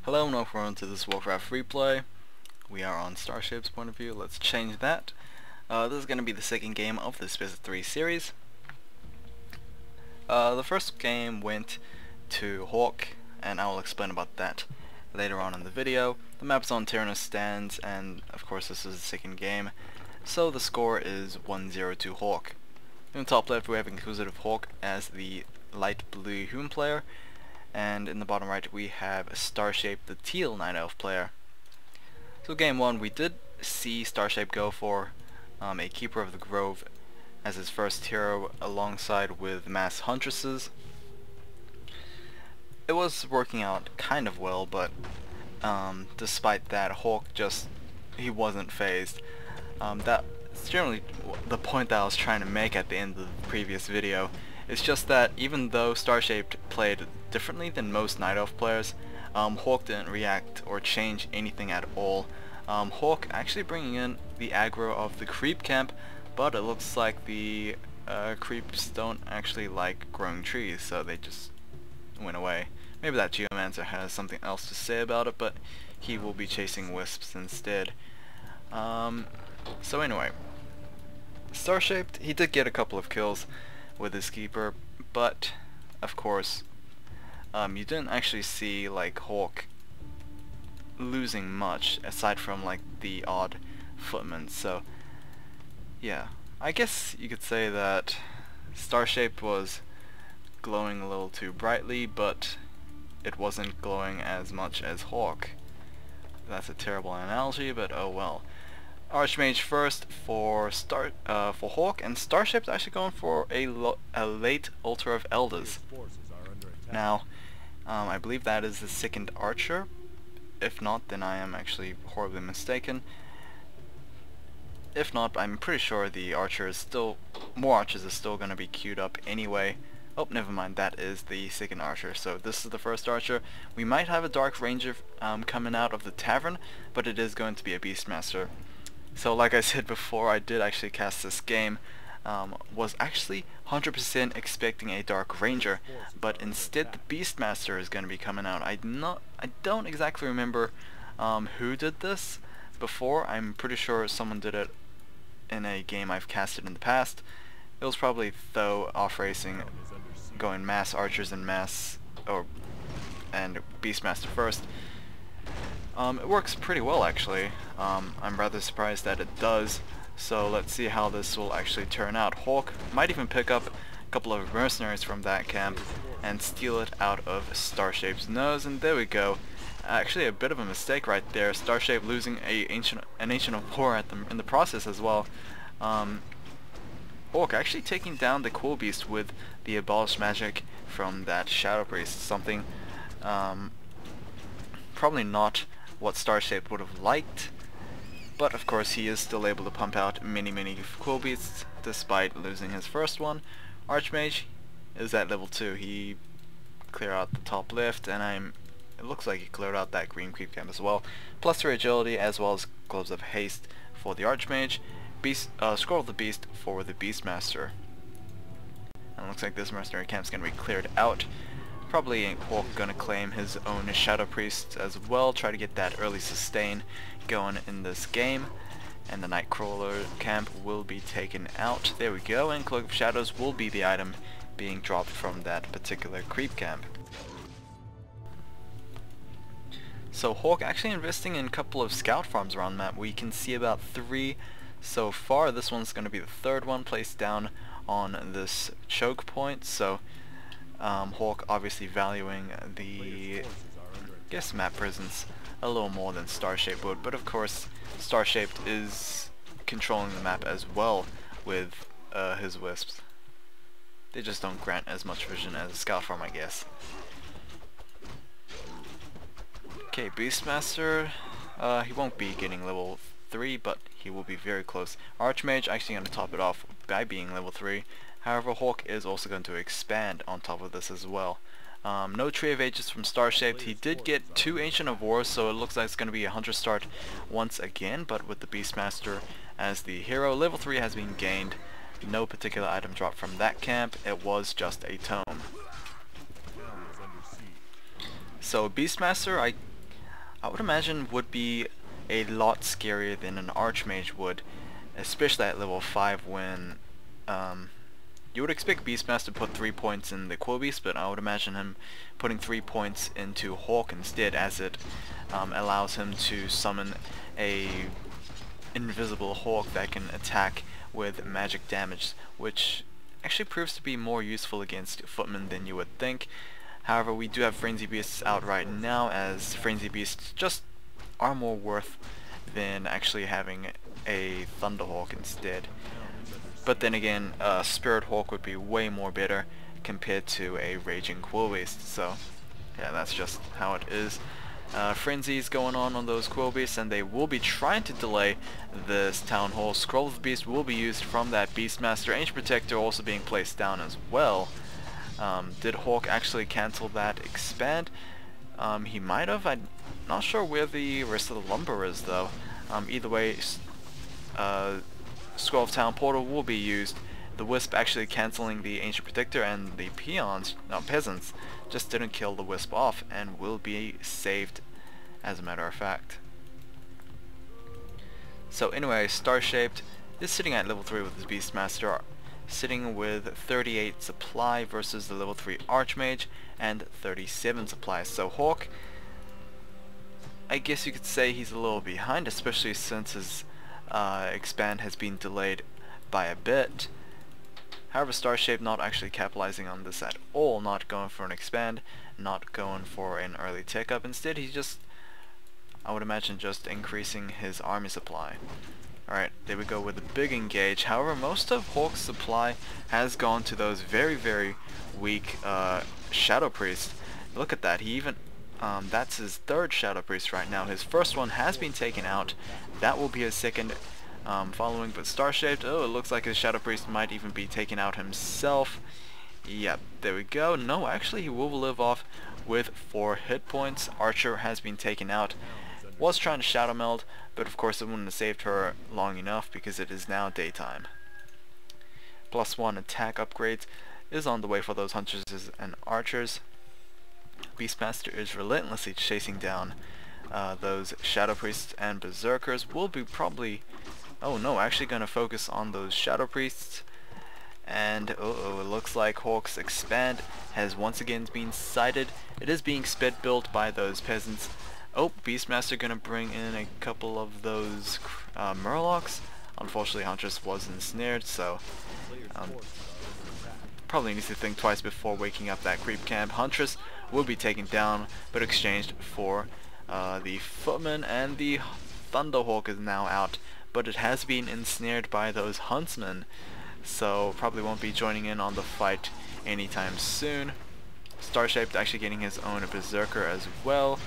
Hello and welcome to this Warcraft replay. We are on Starshaped's point of view. Let's change that. This is going to be the second game of this WC3 series. The first game went to Hawk, and I will explain about that later on in the video. The map's on Terenas stands, and of course this is the second game. So the score is 1-0 to Hawk. In the top left we have Inquisitive Hawk as the light blue human player, and in the bottom right we have Starshaped, the teal Night Elf player. So game 1 we did see Starshaped go for a Keeper of the Grove as his first hero alongside with Mass Huntresses. It was working out kind of well, but despite that, Hawk he wasn't phased. That's generally the point that I was trying to make at the end of the previous video. It's just that even though Starshaped played differently than most Night Elf players, Hawk didn't react or change anything at all. Hawk actually bringing in the aggro of the creep camp, but it looks like the creeps don't actually like growing trees, so they just went away. Maybe that Geomancer has something else to say about it, but he will be chasing wisps instead. So anyway, Starshaped, he did get a couple of kills with his keeper, but of course you didn't actually see like Hawk losing much aside from like the odd footmen. So yeah, I guess you could say that Starshaped was glowing a little too brightly, but it wasn't glowing as much as Hawk. That's a terrible analogy, but oh well. Archmage first for Hawk, and Starshaped actually going for a late Altar of Elders. Now, I believe that is the second archer. If not, then I am actually horribly mistaken. If not, I'm pretty sure the archer is still, more archers are still going to be queued up anyway. Oh, never mind, that is the second archer. So this is the first archer. We might have a Dark Ranger coming out of the tavern, but it is going to be a Beastmaster. So like I said before, I did actually cast this game, was actually 100% expecting a Dark Ranger, but instead the Beastmaster is going to be coming out. I don't exactly remember who did this before. I'm pretty sure someone did it in a game I've casted in the past. It was probably Tho off racing, going mass archers and and Beastmaster first. It works pretty well actually. I'm rather surprised that it does, so let's see how this will actually turn out. Hawk might even pick up a couple of mercenaries from that camp and steal it out of Starshaped's nose, and there we go. Actually a bit of a mistake right there. Starshaped losing an Ancient of War in the process as well. Hawk actually taking down the Cool Beast with the Abolished Magic from that Shadow Priest, something probably not what Starshaped would have liked, but of course he is still able to pump out many Cool Beasts despite losing his first one. Archmage is at level 2. He cleared out the top left, and it looks like he cleared out that green creep camp as well. Plus 3 agility as well as Gloves of Haste for the Archmage. Scroll of the Beast for the Beastmaster. And it looks like this mercenary camp is going to be cleared out. Probably Hawk going to claim his own Shadow Priest as well, try to get that early sustain going in this game. And the Nightcrawler camp will be taken out. There we go, and Cloak of Shadows will be the item being dropped from that particular creep camp. So Hawk actually investing in a couple of scout farms around the map. We can see about 3 so far. This one's going to be the third one placed down on this choke point. So Hawk obviously valuing the map presence a little more than Starshaped would, but of course Starshaped is controlling the map as well with his wisps. They just don't grant as much vision as a scout farm, I guess. Okay, Beastmaster, he won't be getting level 3, but he will be very close. Archmage actually going to top it off by being level 3. However, Hawk is also going to expand on top of this as well. No Tree of Ages from Starshaped. He did get 2 Ancient of War, so it looks like it's going to be a Hunter start once again, but with the Beastmaster as the hero. Level 3 has been gained. No particular item dropped from that camp. It was just a tome. So Beastmaster, I would imagine would be a lot scarier than an Archmage would, especially at level 5 when you would expect Beastmaster to put 3 points in the Quill Beast, but I would imagine him putting 3 points into Hawk instead, as it allows him to summon a invisible Hawk that can attack with magic damage, which actually proves to be more useful against Footmen than you would think. However, we do have Frenzy Beasts out right now, as Frenzy Beasts just are more worth than actually having a Thunderhawk instead. But then again, Spirit Hawk would be way more better compared to a Raging Quill Beast, so yeah, that's just how it is. Frenzy's going on those Quill Beasts, and they will be trying to delay this Town Hall. Scroll of Beast will be used from that Beastmaster. Ancient Protector also being placed down as well. Did Hawk actually cancel that expand? He might have. I'm not sure where the rest of the lumber is though. Either way, Scroll of Town Portal will be used. The Wisp actually cancelling the Ancient Protector, and the peasants just didn't kill the Wisp off and will be saved, as a matter of fact. So anyway, Starshaped is sitting at level 3 with his Beastmaster, sitting with 38 supply versus the level 3 Archmage and 37 supply. So Hawk, I guess you could say he's a little behind, especially since his expand has been delayed by a bit. However, Starshaped not actually capitalizing on this at all, not going for an expand, not going for an early tech up. Instead, he's just, I would imagine, just increasing his army supply. Alright, there we go with a big engage. However, most of Hawk's supply has gone to those very, very weak Shadow Priests. Look at that, he even, that's his third Shadow Priest right now. His first one has been taken out. That will be his second following, but Starshaped, oh, it looks like his Shadow Priest might even be taken out himself. Yep, there we go. No, actually he will live off with 4 hit points. Archer has been taken out. Was trying to Shadow Meld, but of course it wouldn't have saved her long enough because it is now daytime. +1 attack upgrades is on the way for those Hunters and Archers. Beastmaster is relentlessly chasing down those Shadow Priests, and Berserkers will be probably, oh no, actually going to focus on those Shadow Priests. And it looks like Hawk's expand has once again been sighted. It is being sped built by those peasants. Oh, Beastmaster going to bring in a couple of those Murlocs. Unfortunately, Huntress was ensnared, so probably needs to think twice before waking up that creep camp. Huntress will be taken down, but exchanged for the Footman, and the Thunderhawk is now out, but it has been ensnared by those Huntsmen, so probably won't be joining in on the fight anytime soon. Starshaped actually getting his own Berserker as well.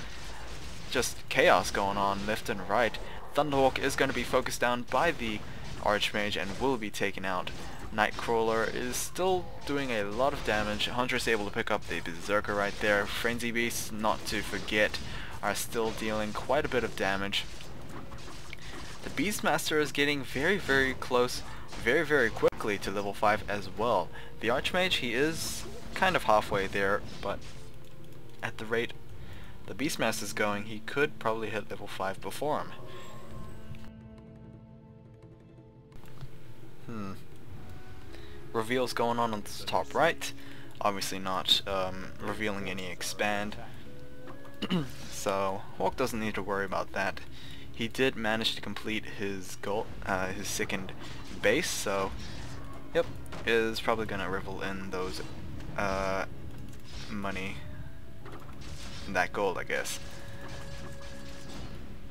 Just chaos going on left and right. Thunderhawk is going to be focused down by the Archmage and will be taken out. Nightcrawler is still doing a lot of damage. Huntress able to pick up the Berserker right there. Frenzy Beasts, not to forget, are still dealing quite a bit of damage. The Beastmaster is getting very, very close, very, very quickly to level 5 as well. The Archmage, he is kind of halfway there, but at the rate the Beastmaster is going, he could probably hit level 5 before him. Reveals going on the top right. Obviously not revealing any expand. So Hawk doesn't need to worry about that. He did manage to complete his goal, his second base, so yep, is probably gonna revel in those money, that gold, I guess.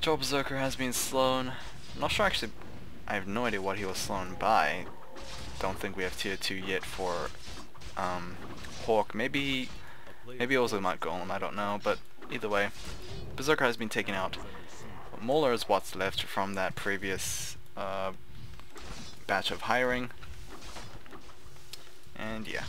Joe Berserker has been slown. I'm not sure actually. I have no idea what he was slown by. Don't think we have tier 2 yet for Hawk. Maybe it was a Might Golem, I don't know, but either way, Berserker has been taken out. Molar is what's left from that previous batch of hiring, and yeah.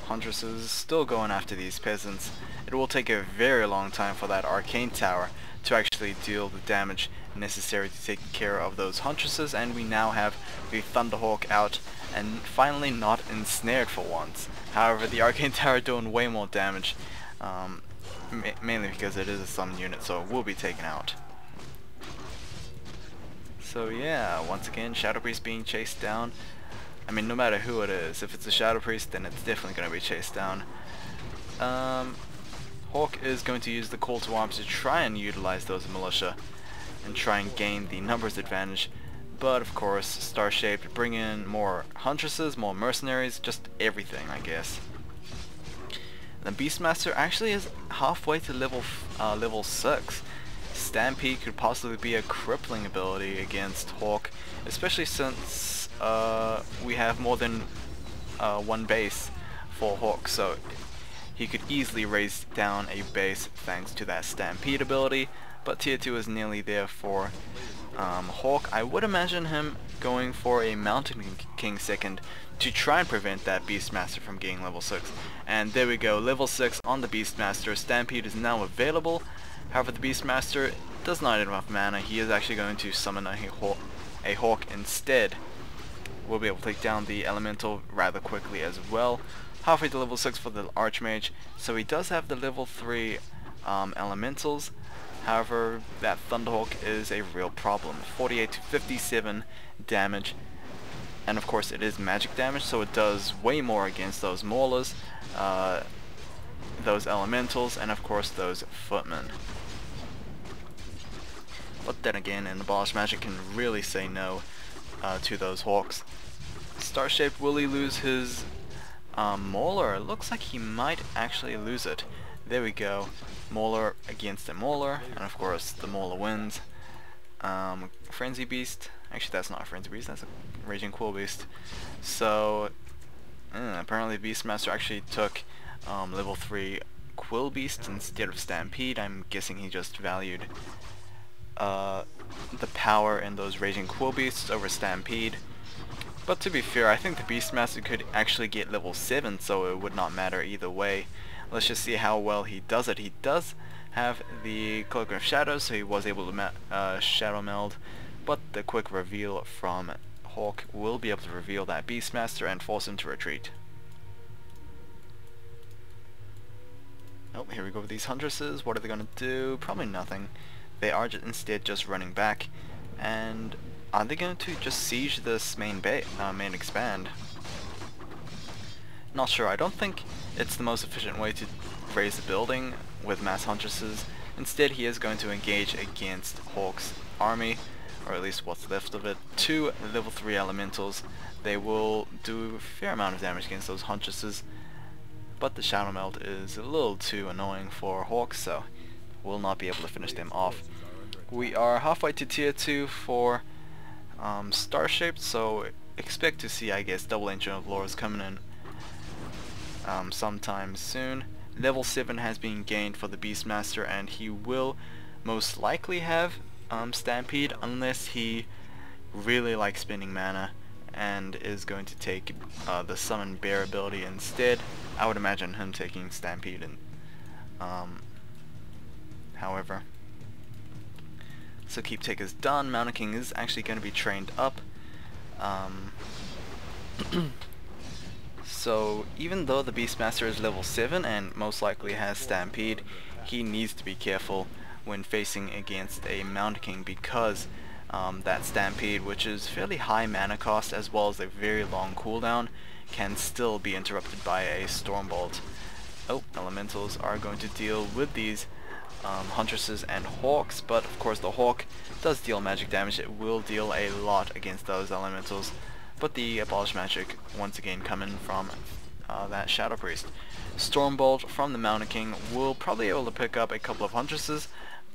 Huntress is still going after these peasants. It will take a very long time for that Arcane Tower to actually deal the damage necessary to take care of those Huntresses, and we now have the Thunderhawk out and finally not ensnared for once. However, the Arcane Tower doing way more damage. mainly because it is a summon unit, so it will be taken out. So yeah, once again, Shadow Priest being chased down. I mean, no matter who it is, if it's a Shadow Priest, then it's definitely going to be chased down. Hawk is going to use the call to arms to try and utilize those militia and try and gain the numbers advantage. But of course, Starshaped bring in more huntresses, more mercenaries, just everything, I guess. The Beastmaster actually is halfway to level 6. Stampede could possibly be a crippling ability against Hawk, especially since we have more than one base for Hawk, so he could easily raise down a base thanks to that Stampede ability. But tier 2 is nearly there for Hawk. I would imagine him going for a Mountain King second to try and prevent that Beastmaster from getting level 6. And there we go, level 6 on the Beastmaster. Stampede is now available. However, the Beastmaster does not have enough mana. He is actually going to summon a Hawk instead. We'll be able to take down the Elemental rather quickly as well. Halfway to level 6 for the Archmage, so he does have the level 3 Elementals. However, that Thunderhawk is a real problem. 48 to 57 damage, and of course it is magic damage, so it does way more against those Maulers, those Elementals, and of course those Footmen. But then again, an Abolished Magic can really say no to those Hawks. Starshaped, will he lose his Mauler? It looks like he might actually lose it. There we go. Mauler against a Mauler, and of course the Mauler wins. Frenzy Beast. Actually, that's not a Frenzy Beast, that's a Raging Quill Beast. So, apparently Beastmaster actually took level 3 Quill Beast instead of Stampede. I'm guessing he just valued the power in those Raging Quill Beasts over Stampede. But to be fair, I think the Beastmaster could actually get level 7, so it would not matter either way. Let's just see how well he does it. He does have the Cloak of Shadows, so he was able to Shadow Meld, but the quick reveal from Hawk will be able to reveal that Beastmaster and force him to retreat. Oh, here we go with these Huntresses. What are they going to do? Probably nothing. They are instead just running back, and are they going to just siege this main expand? Not sure. I don't think it's the most efficient way to raise the building with mass Huntresses. Instead, he is going to engage against Hawk's army, or at least what's left of it. 2 level 3 Elementals. They will do a fair amount of damage against those Huntresses, but the Shadow Meld is a little too annoying for Hawk, so we'll not be able to finish them off. We are halfway to tier 2 for Starshaped, so expect to see, I guess, double Ancient of Lores coming in sometime soon. Level 7 has been gained for the Beastmaster, and he will most likely have Stampede unless he really likes spending mana and is going to take the Summon Bear ability instead. I would imagine him taking Stampede however. So Keep Take is done. Mountain King is actually going to be trained up. So even though the Beastmaster is level 7 and most likely has Stampede, he needs to be careful when facing against a Mountain King, because that Stampede, which is fairly high mana cost as well as a very long cooldown, can still be interrupted by a Stormbolt. Oh, Elementals are going to deal with these Huntresses and Hawks, but of course the Hawk does deal magic damage. It will deal a lot against those Elementals, but the Abolished Magic once again coming from that Shadow Priest. Stormbolt from the Mountain King will probably be able to pick up a couple of Huntresses,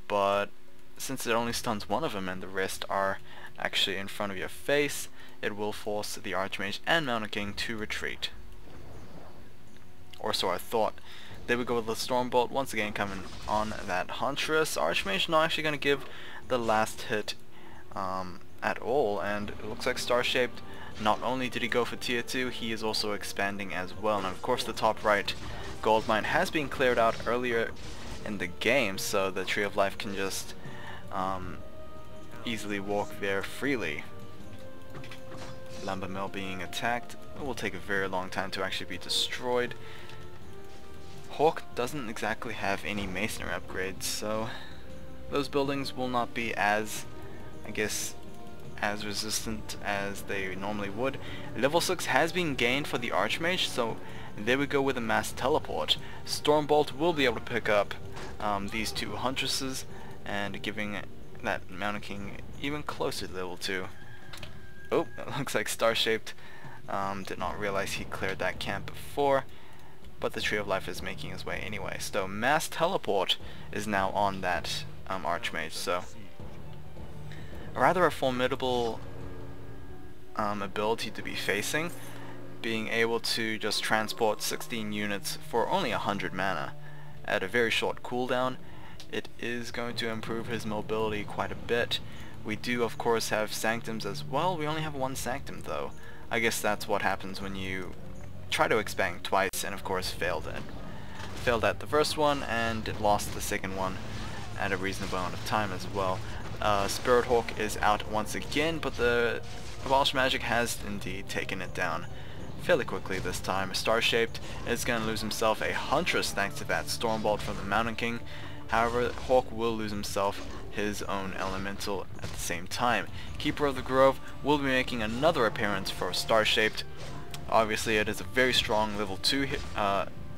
but since it only stuns one of them and the rest are actually in front of your face, it will force the Archmage and Mountain King to retreat. Or so I thought. There we go with the Stormbolt once again coming on that Huntress. Archmage not actually going to give the last hit at all, and it looks like Starshaped, not only did he go for tier 2, he is also expanding as well. And of course the top right gold mine has been cleared out earlier in the game, so the Tree of Life can just easily walk there freely. Lumber Mill being attacked. It will take a very long time to actually be destroyed. Hawk doesn't exactly have any masonry upgrades, so those buildings will not be as, I guess, as resistant as they normally would. Level 6 has been gained for the Archmage, so there we go with a mass teleport. Stormbolt will be able to pick up these two Huntresses and giving that Mountain King even closer to level 2. Oh, it looks like Starshaped did not realize he cleared that camp before, but the Tree of Life is making his way anyway. So mass teleport is now on that Archmage, so rather a formidable ability to be facing, being able to just transport 16 units for only 100 mana at a very short cooldown. It is going to improve his mobility quite a bit. We do of course have Sanctums as well. We only have one Sanctum though. I guess that's what happens when you try to expand twice and of course failed at the first one and lost the second one at a reasonable amount of time as well. Spirit Hawk is out once again, but the Abolish Magic has indeed taken it down fairly quickly this time. Starshaped is going to lose himself a Huntress thanks to that Stormbolt from the Mountain King. However, Hawk will lose himself his own elemental at the same time. Keeper of the Grove will be making another appearance for Starshaped. Obviously it is a very strong level 2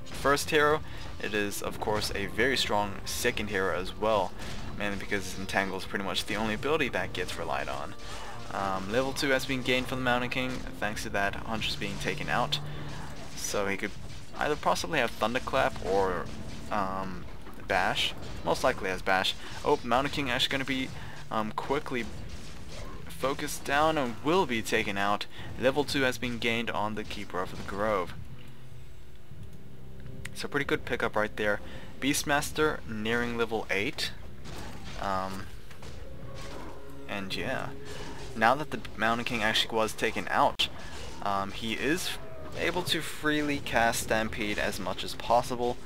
first hero. It is of course a very strong second hero as well, mainly because Entangle is pretty much the only ability that gets relied on. Level 2 has been gained for the Mountain King thanks to that Huntress being taken out, so he could either possibly have Thunderclap or Bash. Most likely has Bash. Oh, Mountain King actually going to be quickly focused down and will be taken out. Level 2 has been gained on the Keeper of the Grove. So pretty good pickup right there. Beastmaster nearing level 8. And yeah, now that the Mountain King actually was taken out, he is able to freely cast Stampede as much as possible.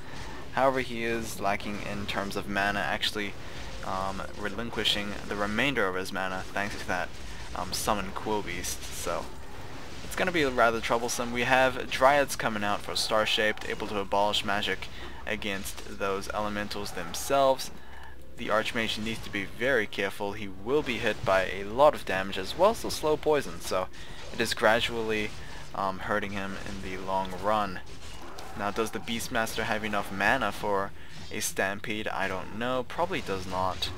However, he is lacking in terms of mana, actually relinquishing the remainder of his mana thanks to that summon Quillbeast. So it's going to be rather troublesome. We have Dryads coming out for Starshaped, able to abolish magic against those elementals themselves. The Archmage needs to be very careful. He will be hit by a lot of damage as well as the slow poison, so it is gradually hurting him in the long run. Now, does the Beastmaster have enough mana for a Stampede? I don't know. Probably does not.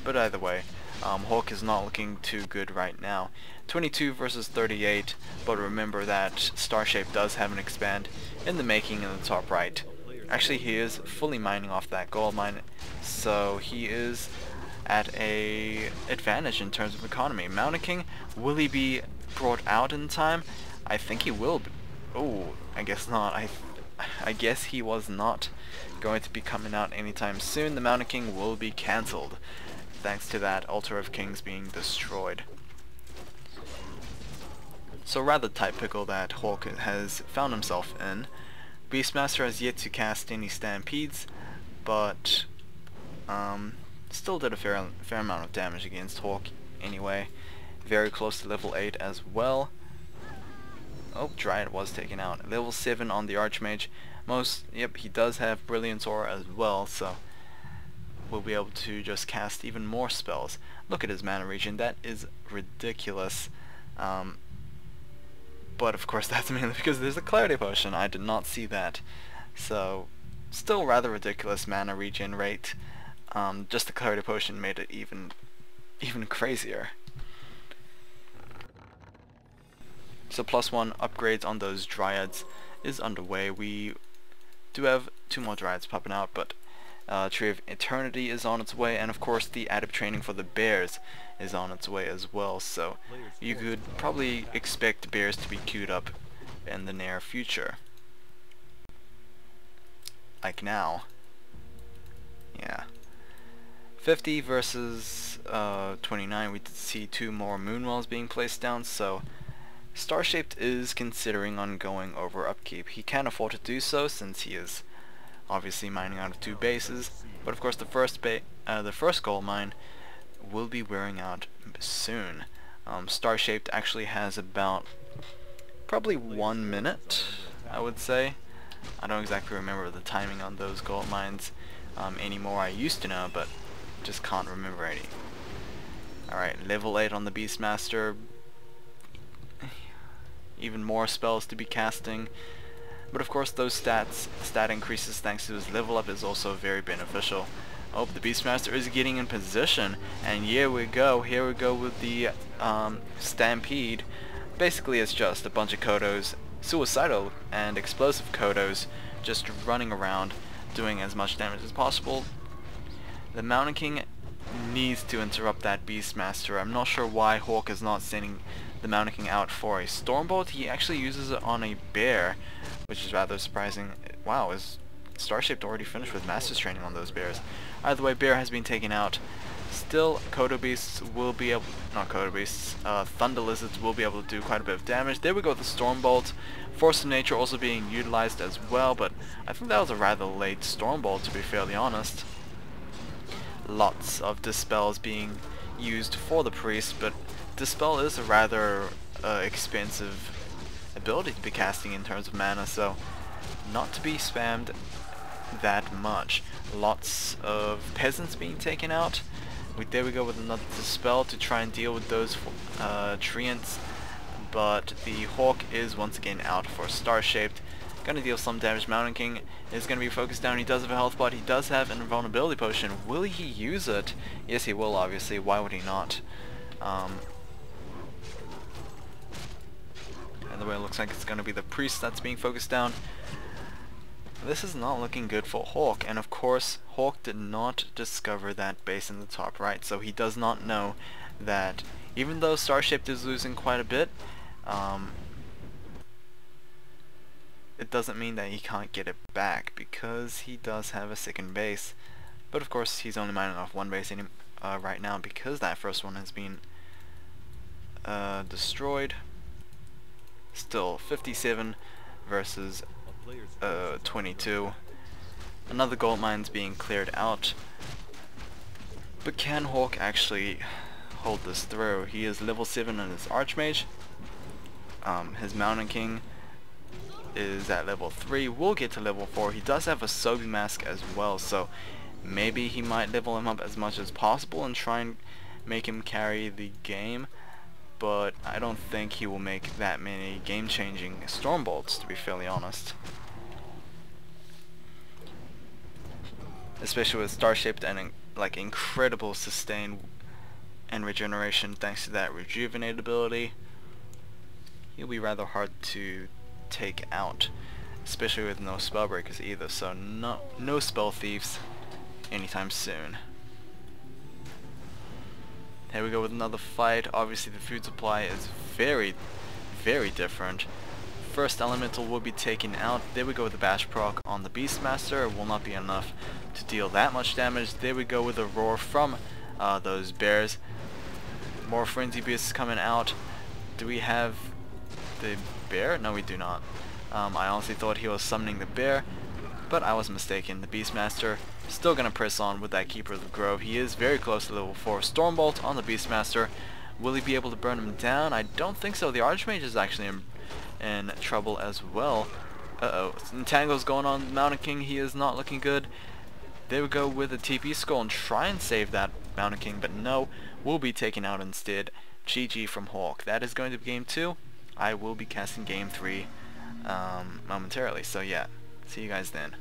But either way, Hawk is not looking too good right now. 22 versus 38, but remember that Starshape does have an expand in the making in the top right. Actually, he is fully mining off that gold mine, so he is at a advantage in terms of economy. Mountain King, will he be brought out in time? I think he will be. Oh, I guess not. I guess he was not going to be coming out anytime soon. The Mountain King will be cancelled, thanks to that Altar of Kings being destroyed. So rather tight pickle that Hawk has found himself in. Beastmaster has yet to cast any Stampedes, but still did a fair amount of damage against Hawk anyway. Very close to level 8 as well. Oh, Dryad was taken out. Level 7 on the Archmage. Yep, he does have Brilliant Aura as well, so we'll be able to just cast even more spells. Look at his mana regen, that is ridiculous. But of course that's mainly because there's a Clarity Potion. I did not see that. So, still rather ridiculous mana regen rate. Just the Clarity Potion made it even crazier. So +1 upgrades on those Dryads is underway. We do have 2 more Dryads popping out, but Tree of Eternity is on its way, and of course the Adept training for the Bears is on its way as well, so you could probably expect Bears to be queued up in the near future. Like now. Yeah. 50 versus 29, we did see 2 more Moonwells being placed down, so Starshaped is considering on going over upkeep. He can afford to do so since he is obviously mining out of 2 bases, but of course the first gold mine will be wearing out soon. Starshaped actually has about probably 1 minute I would say. I don't exactly remember the timing on those gold mines anymore. I used to know, but just can't remember any. Alright, level 8 on the Beastmaster. Even more spells to be casting. But of course those stat increases thanks to his level up is also very beneficial. Oh, the Beastmaster is getting in position, and here we go with the Stampede. Basically it's just a bunch of Kodos, suicidal and explosive Kodos, just running around doing as much damage as possible. The Mountain King needs to interrupt that Beastmaster. I'm not sure why Hawk is not sending the Mountain King out for a Stormbolt. He actually uses it on a bear, which is rather surprising. Wow, is Starshaped already finished with Master's Training on those bears? Either way, bear has been taken out. Still, Kodo Beasts will be able, not Kodo Beasts, Thunder Lizards will be able to do quite a bit of damage. There we go with the Stormbolt. Force of Nature also being utilized as well, but I think that was a rather late Stormbolt, to be fairly honest. Lots of Dispels being used for the Priest, but Dispel is a rather expensive ability to be casting in terms of mana, so not to be spammed that much. Lots of Peasants being taken out. There we go with another Dispel to try and deal with those Treants, but the Hawk is once again out for Starshaped. Gonna deal some damage. Mountain King is gonna be focused down. He does have a health pot. He does have an invulnerability potion. Will he use it? Yes, he will, obviously. Why would he not? And the way it looks like it's gonna be the Priest that's being focused down. This is not looking good for Hawk, and of course Hawk did not discover that base in the top right, so he does not know that even though Starshaped is losing quite a bit, it doesn't mean that he can't get it back, because he does have a second base. But of course he's only mining off one base right now, because that first one has been destroyed. Still 57 versus 22. Another gold mine's being cleared out. But can Hawk actually hold this through? He is level 7 in his Archmage. His Mountain King is at level 3. We'll get to level 4. He does have a Sobi Mask as well, so maybe he might level him up as much as possible and try and make him carry the game. But I don't think he will make that many game-changing Stormbolts, to be fairly honest. Especially with Starshaped and like incredible sustain and regeneration thanks to that Rejuvenate ability. He'll be rather hard to take out, especially with no Spellbreakers either, so no Spell Thieves anytime soon. Here we go with another fight. Obviously the food supply is very, very different. First elemental will be taken out. There we go with the bash proc on the Beastmaster. It will not be enough to deal that much damage. There we go with a roar from those bears. More frenzy beasts coming out. Do we have the bear? No, we do not. I honestly thought he was summoning the bear, but I was mistaken. The Beastmaster still gonna press on with that Keeper of the Grove. He is very close to level 4. Stormbolt on the Beastmaster. Will he be able to burn him down? I don't think so. The Archmage is actually in trouble as well. Uh-oh. Entangle's going on. Mountain King, he is not looking good. There we go with a TP Skull and try and save that Mountain King, but no, will be taken out instead. GG from Hawk. That is going to be game 2. I will be casting game 3 momentarily, so yeah, see you guys then.